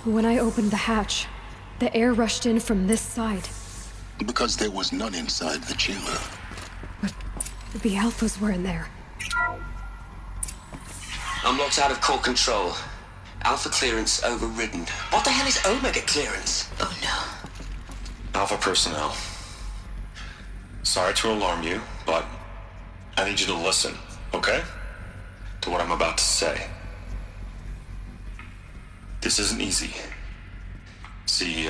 When I opened the hatch, the air rushed in from this side. Because there was none inside the chamber. But the Alphas were in there. I'm locked out of core control. Alpha clearance overridden. What the hell is Omega clearance? Oh no. Alpha personnel. Sorry to alarm you, but I need you to listen, okay? To what I'm about to say. This isn't easy. See,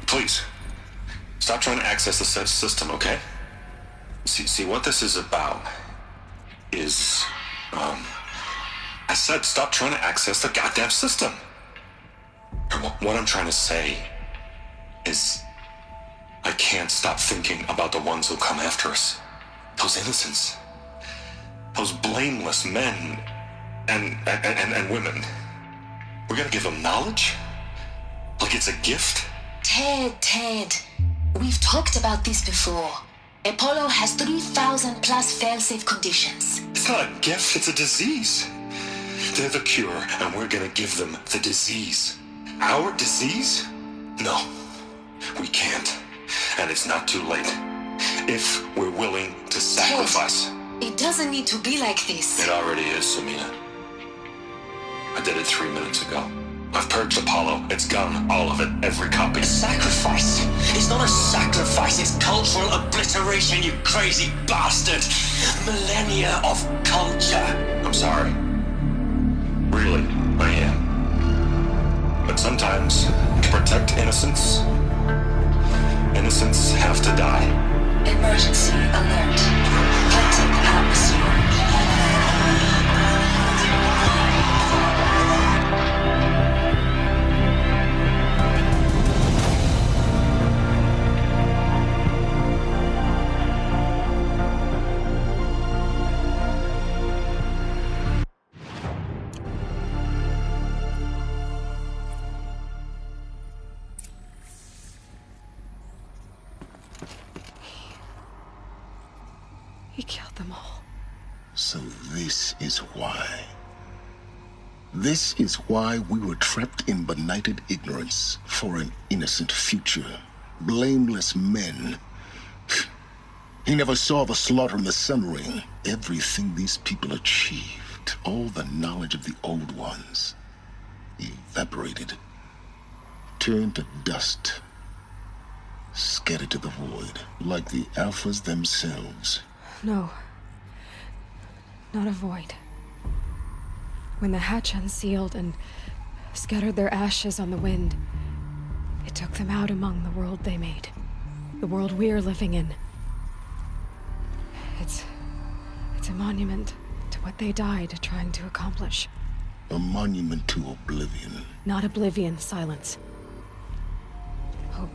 please, stop trying to access the system, okay? See, what this is about is, I said stop trying to access the goddamn system. What I'm trying to say is, I can't stop thinking about the ones who come after us. Those innocents. Those blameless men and women. We're gonna give them knowledge? Like it's a gift? Ted. We've talked about this before. Apollo has 3,000 plus fail-safe conditions. It's not a gift, it's a disease. They're the cure, and we're gonna give them the disease. Our disease? No, we can't. And it's not too late. If we're willing to sacrifice. Ted, it doesn't need to be like this. It already is, Samina. I did it 3 minutes ago. I've purged Apollo. It's gone. All of it. Every copy. Sacrifice? It's not a sacrifice, it's cultural obliteration, you crazy bastard! Millennia of culture! I'm sorry. Really, I am. But sometimes, to protect innocence, innocents have to die. Emergency alert. Hectic atmosphere. He killed them all. So this is why. This is why we were trapped in benighted ignorance for an innocent future. Blameless men. He never saw the slaughter in the Sun Ring. Everything these people achieved, all the knowledge of the old ones, evaporated, turned to dust, scattered to the void, like the Alphas themselves. No. Not a void. When the hatch unsealed and scattered their ashes on the wind, it took them out among the world they made. The world we're living in. It's a monument to what they died trying to accomplish. A monument to oblivion. Not oblivion, silence. Hope.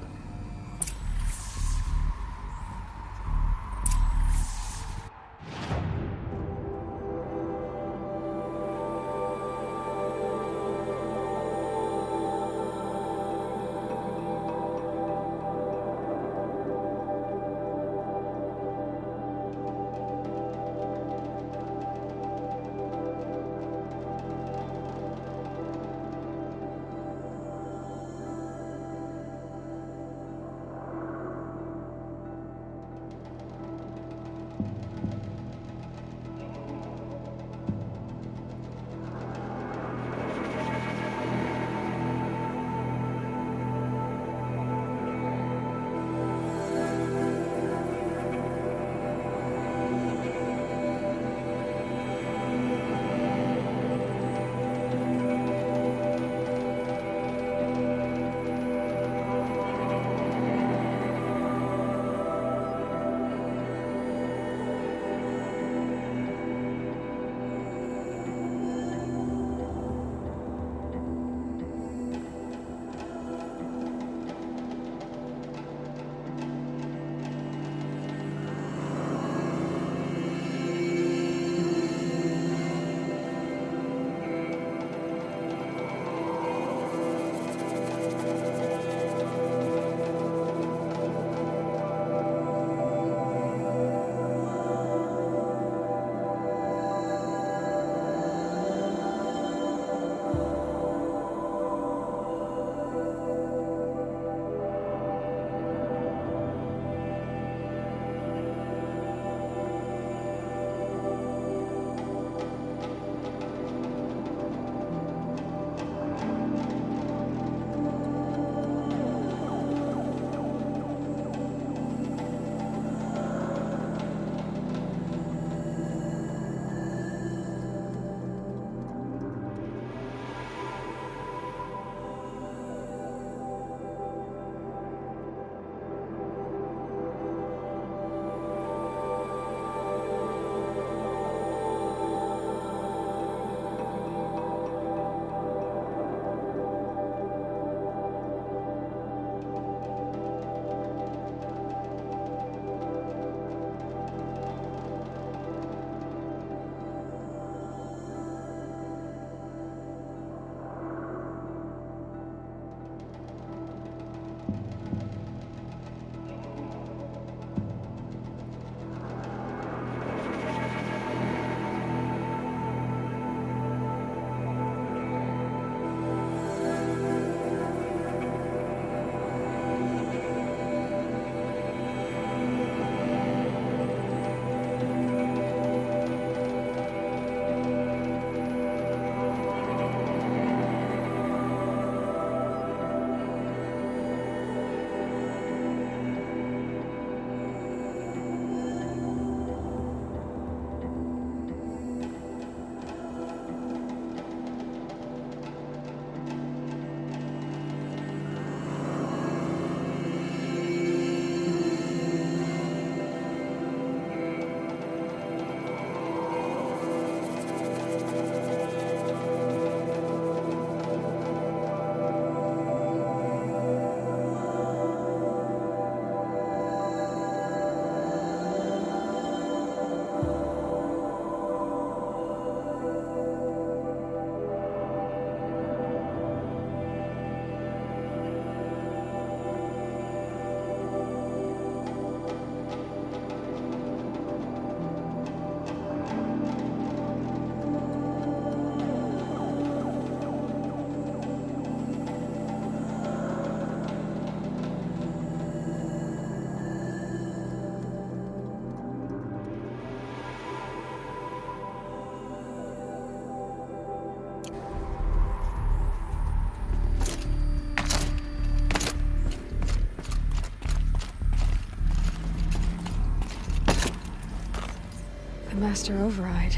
Master Override.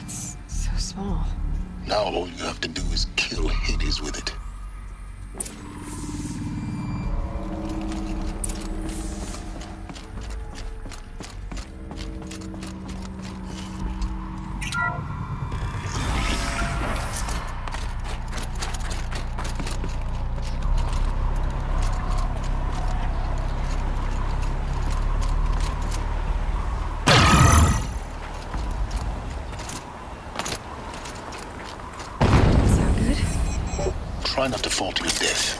It's so small. Now all you have to do is kill Hades with it. Sound good? Try not to fall to your death.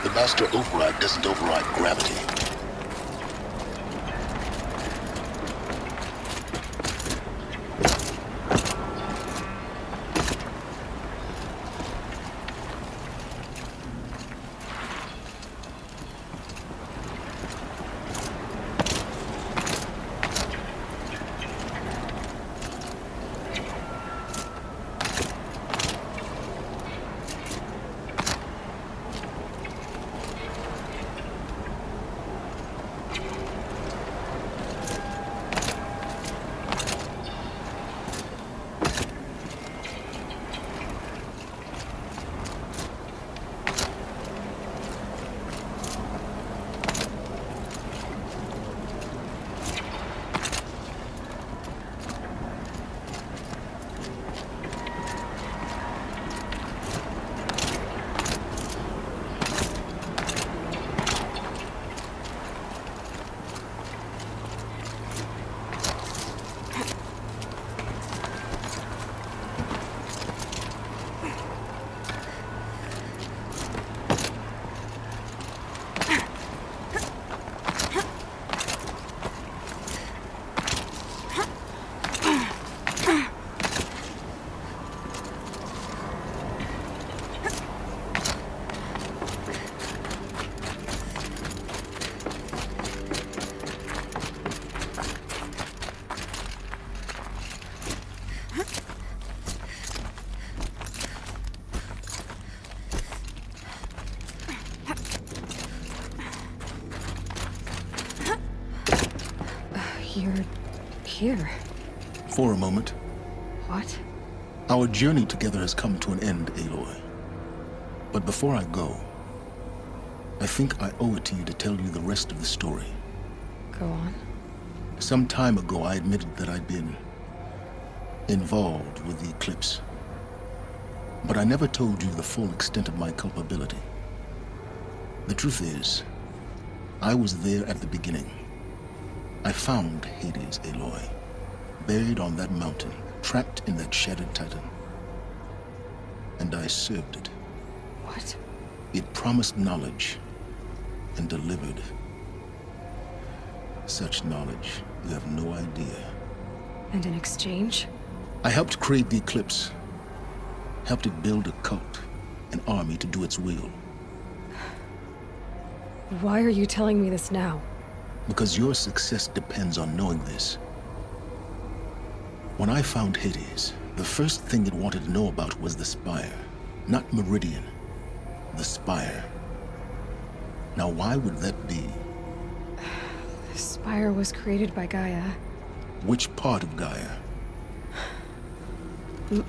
The Master Override doesn't override gravity. You're here. For a moment, What? our journey together has come to an end, Aloy. But before I go, I think I owe it to you to tell you the rest of the story. Go on. Some time ago, I admitted that I'd been involved with the Eclipse. But I never told you the full extent of my culpability. The truth is, I was there at the beginning. I found Hades, Aloy, buried on that mountain, trapped in that shattered titan. And I served it. What? It promised knowledge and delivered. Such knowledge, you have no idea. And in exchange? I helped create the Eclipse. Helped it build a cult, an army to do its will. Why are you telling me this now? Because your success depends on knowing this. When I found Hades, the first thing it wanted to know about was the Spire. Not Meridian. The Spire. Now why would that be? The Spire was created by Gaia. Which part of Gaia?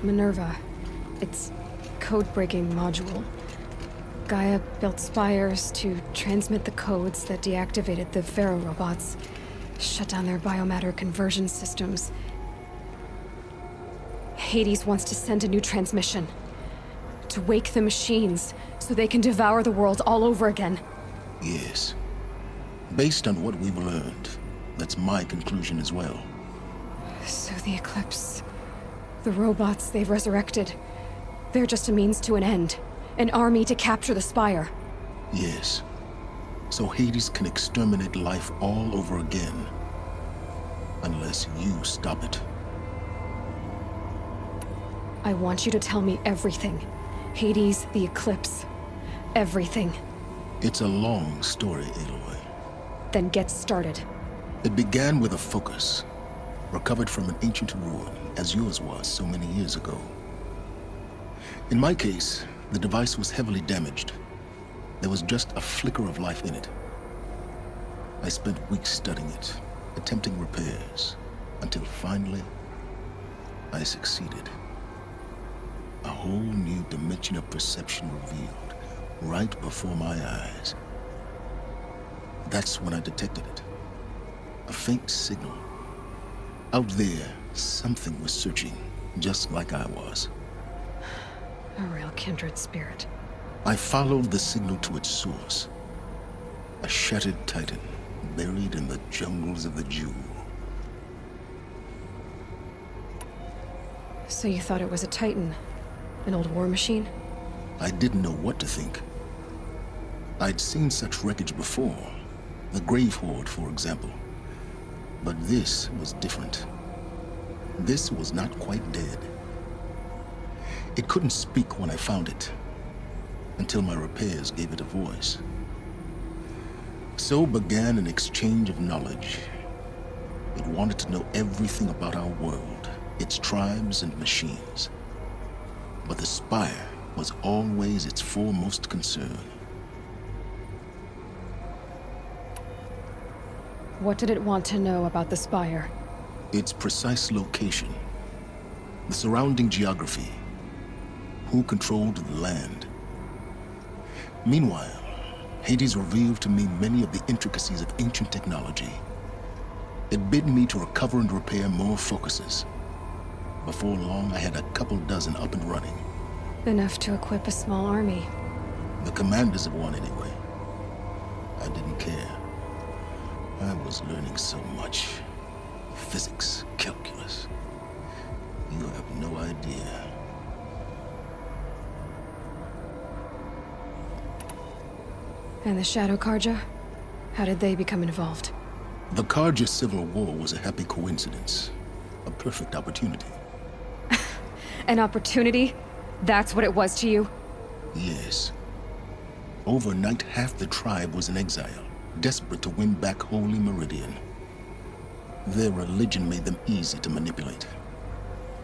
Minerva. Its code-breaking module. Gaia built spires to transmit the codes that deactivated the Pharaoh robots, shut down their biomatter conversion systems. Hades wants to send a new transmission. To wake the machines, so they can devour the world all over again. Yes. Based on what we've learned, that's my conclusion as well. So the Eclipse... the robots they've resurrected... they're just a means to an end. An army to capture the Spire. Yes. So Hades can exterminate life all over again. Unless you stop it. I want you to tell me everything. Hades, the Eclipse. Everything. It's a long story, Aloy. Then get started. It began with a focus, recovered from an ancient ruin, as yours was so many years ago. In my case, the device was heavily damaged. There was just a flicker of life in it. I spent weeks studying it, attempting repairs, Until finally, I succeeded. A whole new dimension of perception revealed right before my eyes. That's when I detected it. A faint signal. Out there, something was searching, just like I was. A real kindred spirit. I followed the signal to its source. A shattered titan, buried in the jungles of the Jewel. So you thought it was a Titan? An old war machine? I didn't know what to think. I'd seen such wreckage before. The Grave Horde, for example. But this was different. This was not quite dead. It couldn't speak when I found it, until my repairs gave it a voice. So began an exchange of knowledge. It wanted to know everything about our world, its tribes and machines. But the Spire was always its foremost concern. What did it want to know about the Spire? Its precise location, the surrounding geography, who controlled the land. Meanwhile, Hades revealed to me many of the intricacies of ancient technology. It bid me to recover and repair more focuses. Before long, I had a couple dozen up and running. Enough to equip a small army. The commanders of one, anyway. I didn't care. I was learning so much. Physics, calculus. You have no idea. And the Shadow Karja? How did they become involved? The Karja Civil War was a happy coincidence. A perfect opportunity. An opportunity? That's what it was to you? Yes. Overnight, half the tribe was in exile, desperate to win back Holy Meridian. Their religion made them easy to manipulate.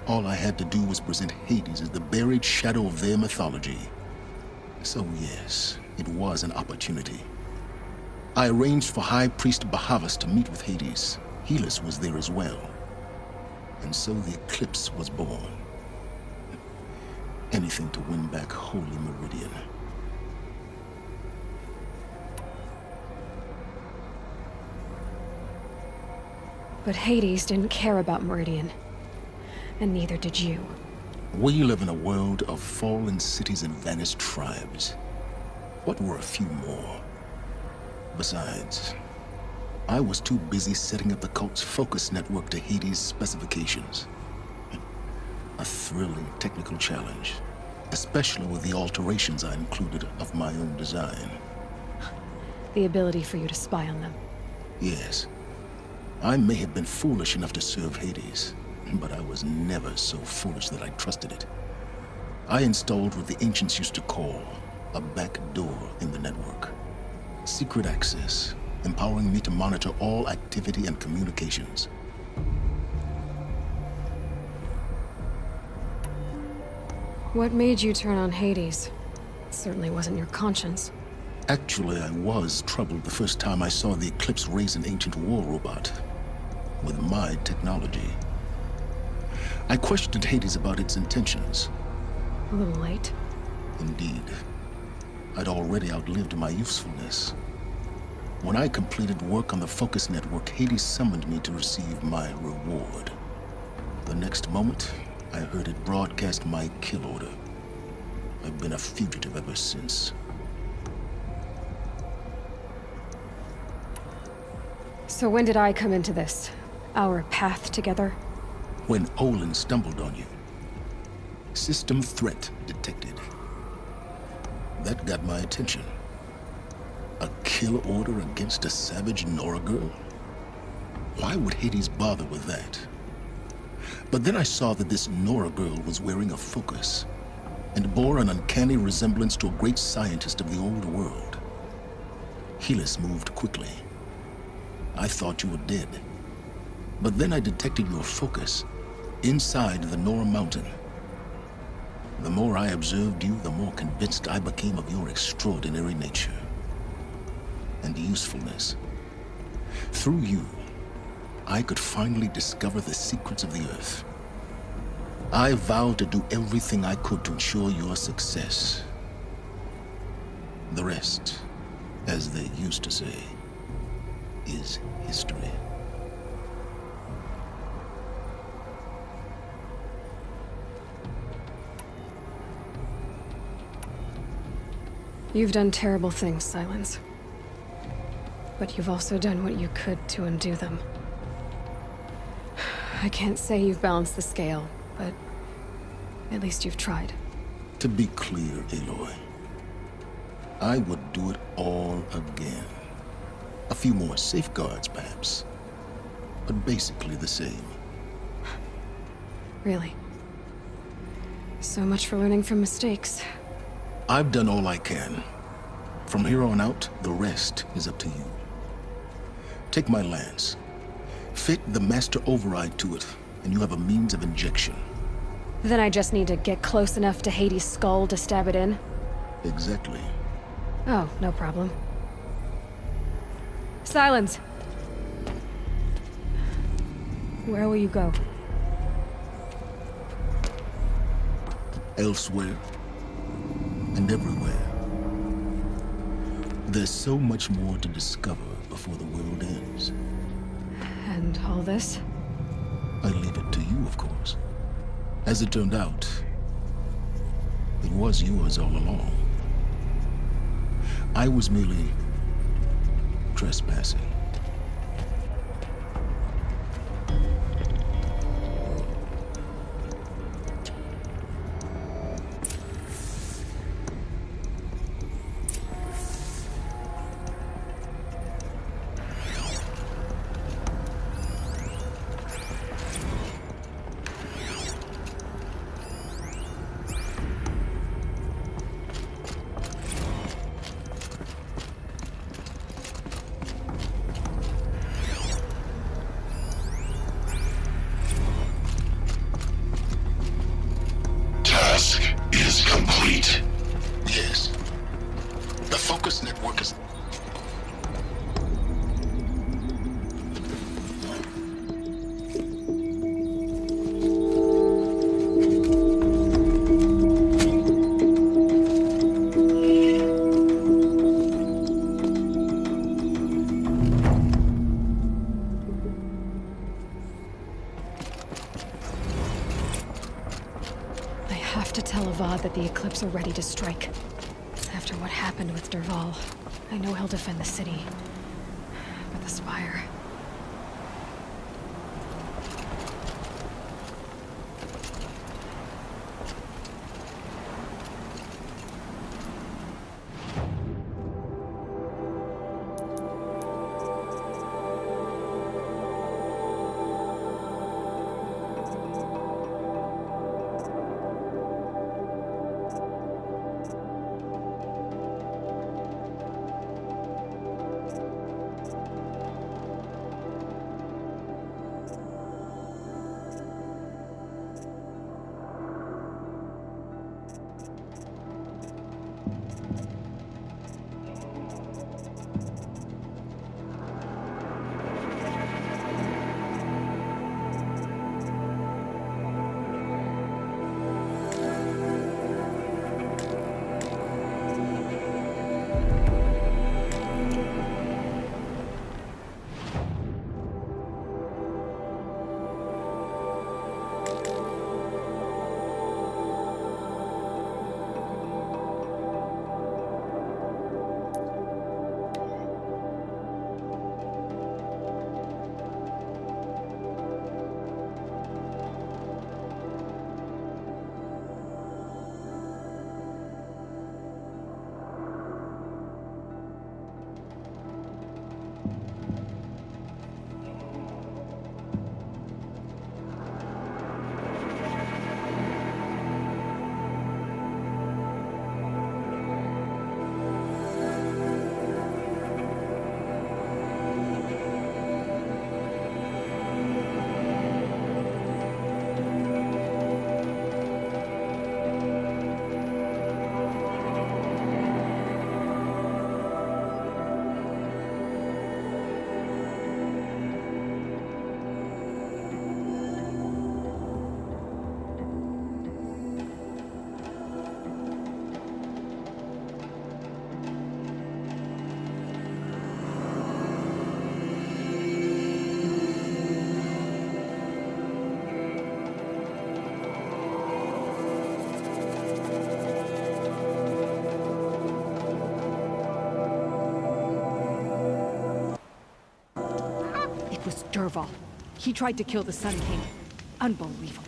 All I had to do was present Hades as the buried shadow of their mythology. So yes, it was an opportunity. I arranged for High Priest Bahavas to meet with Hades. Helis was there as well. And so the Eclipse was born. Anything to win back Holy Meridian. But Hades didn't care about Meridian. And neither did you. We live in a world of fallen cities and vanished tribes. What were a few more? Besides, I was too busy setting up the cult's focus network to Hades' specifications. A thrilling technical challenge, especially with the alterations I included of my own design. The ability for you to spy on them. Yes, I may have been foolish enough to serve Hades, but I was never so foolish that I trusted it. I installed what the ancients used to call a back door in the network. Secret access, empowering me to monitor all activity and communications. What made you turn on Hades? It certainly wasn't your conscience. Actually, I was troubled the first time I saw the Eclipse raise an ancient war robot with my technology. I questioned Hades about its intentions. A little late. Indeed. I'd already outlived my usefulness. When I completed work on the Focus Network, Hades summoned me to receive my reward. The next moment, I heard it broadcast my kill order. I've been a fugitive ever since. So when did I come into this? Our path together? When Olin stumbled on you. System threat detected. That got my attention. A kill order against a savage Nora girl? Why would Hades bother with that? But then I saw that this Nora girl was wearing a focus and bore an uncanny resemblance to a great scientist of the old world. Helis moved quickly. I thought you were dead. But then I detected your focus inside the Nora Mountain. The more I observed you, the more convinced I became of your extraordinary nature and usefulness. Through you, I could finally discover the secrets of the Earth. I vowed to do everything I could to ensure your success. The rest, as they used to say, is history. You've done terrible things, Silence. But you've also done what you could to undo them. I can't say you've balanced the scale, but at least you've tried. To be clear, Aloy, I would do it all again. A few more safeguards, perhaps, but basically the same. Really. So much for learning from mistakes. I've done all I can. From here on out, the rest is up to you. Take my lance. Fit the Master Override to it, and you have a means of injection. Then I just need to get close enough to Hades' skull to stab it in? Exactly. Oh, no problem. Silence! Where will you go? Elsewhere and everywhere. There's so much more to discover before the world ends. And all this? I leave it to you, of course. As it turned out, it was yours all along. I was merely trespassing. Task is complete. Yes. The focus network is... I have to tell Avad that the Eclipse are ready to strike. After what happened with Dervahl, I know he'll defend the city. But the Spire... Dervahl. He tried to kill the Sun King. Unbelievable.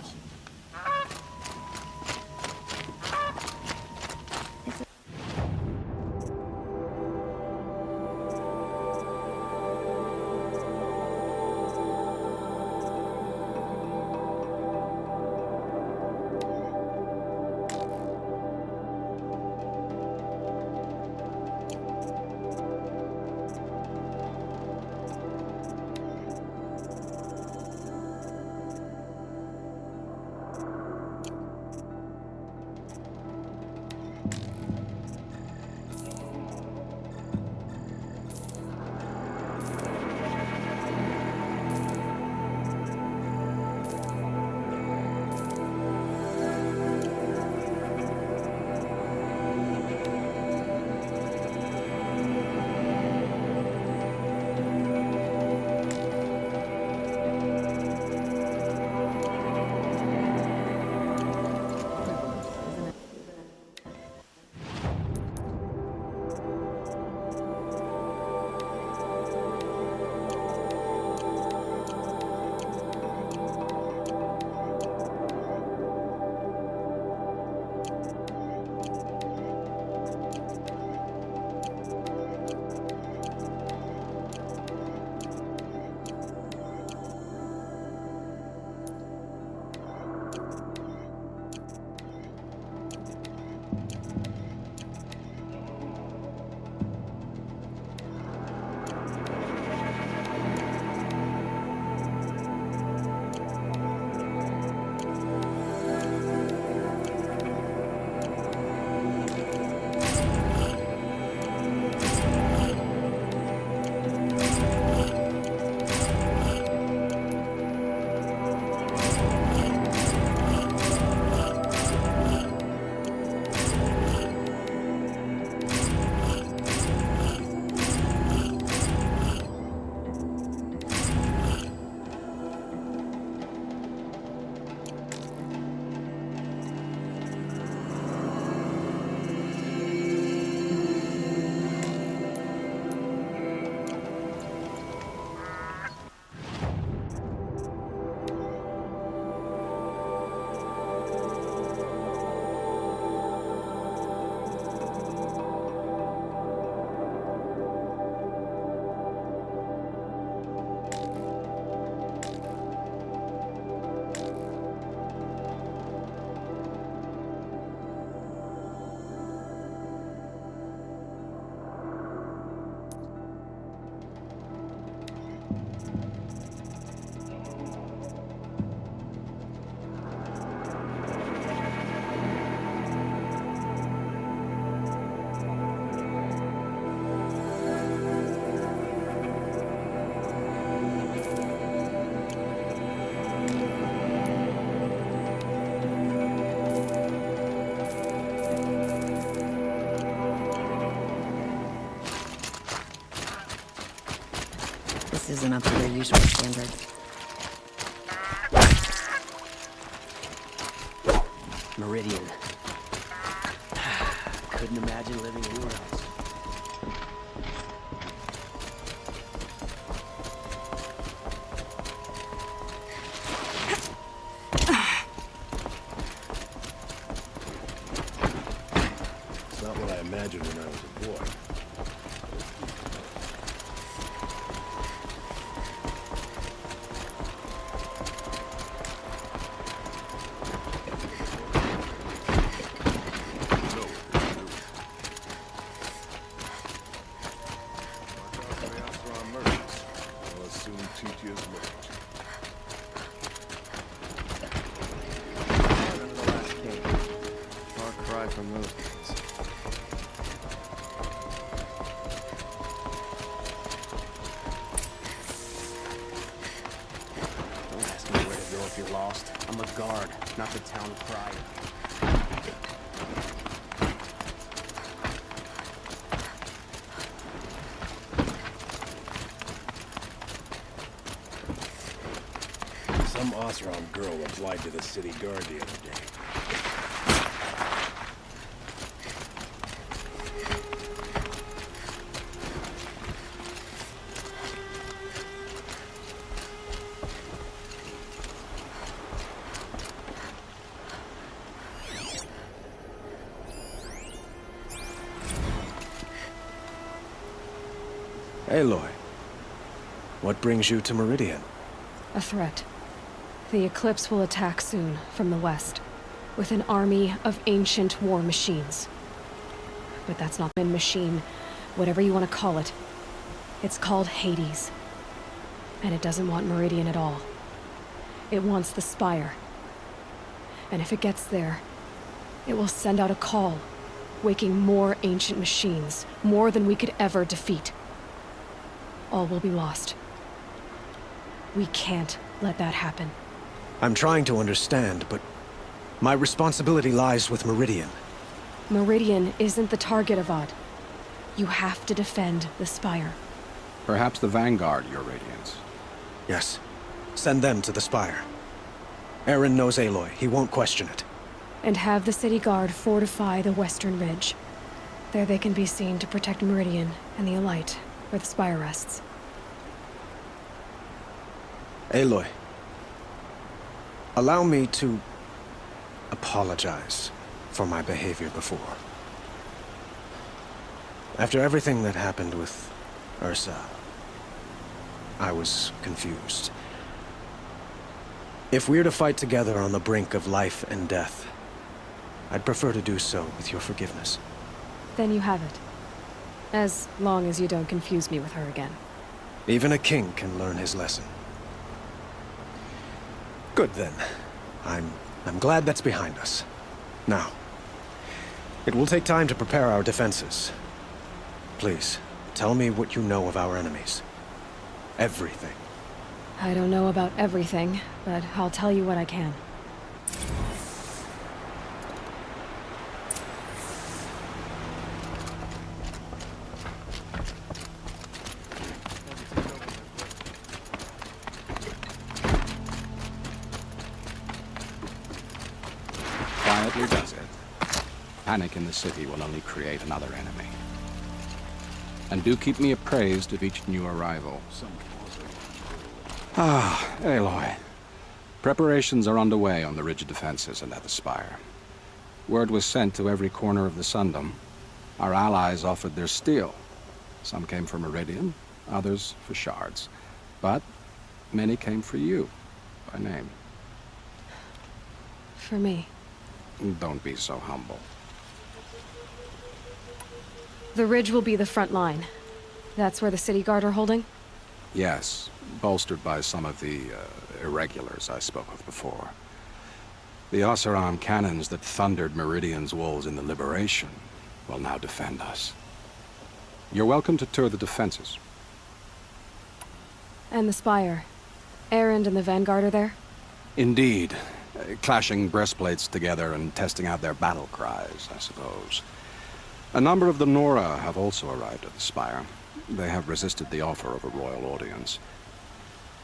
This isn't up to their usual standards. Meridian. Couldn't imagine living anywhere else. It's not what I imagined when I was a boy. From those days. Don't ask me where to go if you're lost. I'm a guard, not the town crier. Some Oseram girl applied to the city guard the other day. Aloy, what brings you to Meridian? A threat. The Eclipse will attack soon, from the west, with an army of ancient war machines. But that's not been machine, whatever you want to call it. It's called Hades. And it doesn't want Meridian at all. It wants the Spire. And if it gets there, it will send out a call, waking more ancient machines, more than we could ever defeat. All will be lost. We can't let that happen. I'm trying to understand, but my responsibility lies with Meridian. Meridian isn't the target, Avad. You have to defend the Spire. Perhaps the Vanguard, Your Radiance. Yes. Send them to the Spire. Eren knows Aloy. He won't question it. And have the City Guard fortify the Western Ridge. There they can be seen to protect Meridian and the Elite, where the Spire rests. Aloy, allow me to apologize for my behavior before. After everything that happened with Ursa, I was confused. If we're to fight together on the brink of life and death, I'd prefer to do so with your forgiveness. Then you have it. As long as you don't confuse me with her again. Even a king can learn his lesson. Good then. I'm glad that's behind us. Now, it will take time to prepare our defenses. Please, tell me what you know of our enemies. Everything. I don't know about everything, but I'll tell you what I can. Quietly does it. Panic in the city will only create another enemy. And do keep me appraised of each new arrival. Ah, Aloy. Preparations are underway on the ridge defenses and at the Spire. Word was sent to every corner of the Sundom. Our allies offered their steel. Some came for Meridian, others for shards. But many came for you, by name. For me. Don't be so humble. The ridge will be the front line. That's where the City Guard are holding? Yes, bolstered by some of the irregulars I spoke of before. The Oseram cannons that thundered Meridian's walls in the Liberation will now defend us. You're welcome to tour the defenses. And the Spire. Erend and the Vanguard are there? Indeed. Clashing breastplates together and testing out their battle cries, I suppose. A number of the Nora have also arrived at the Spire. They have resisted the offer of a royal audience.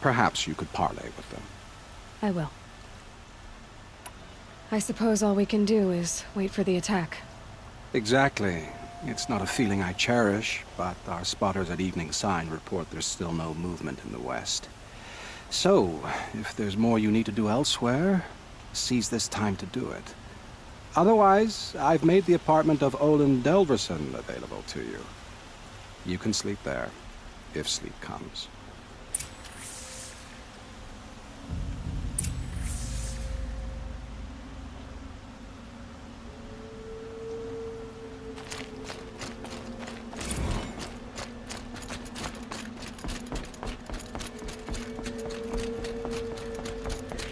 Perhaps you could parley with them. I will. I suppose all we can do is wait for the attack. Exactly. It's not a feeling I cherish, but our spotters at Evening Sign report there's still no movement in the west. So, if there's more you need to do elsewhere, seize this time to do it. Otherwise, I've made the apartment of Olin Delverson available to you. You can sleep there, if sleep comes.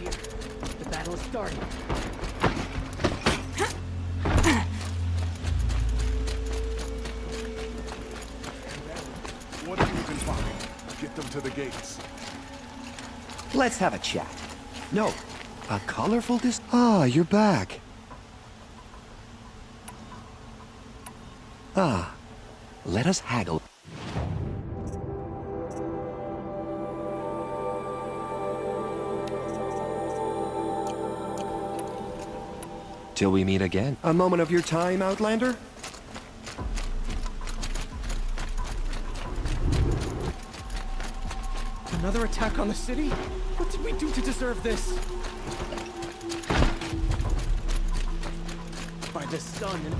Here. The battle is starting. What do you even find? Get them to the gates. Let's have a chat. No, a colorful Ah, you're back. Ah, let us haggle. Till we meet again. A moment of your time, Outlander? Another attack on the city? What did we do to deserve this? By the sun and...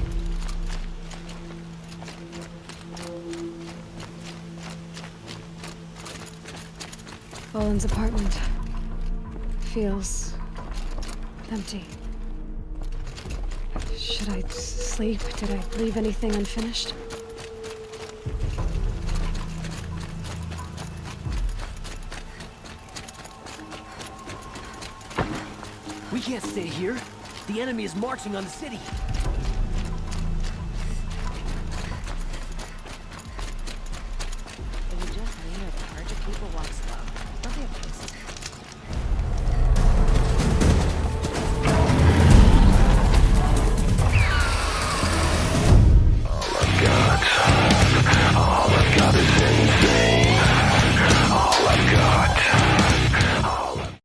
Boland's apartment feels empty. Should I sleep? Did I leave anything unfinished? We can't stay here. The enemy is marching on the city.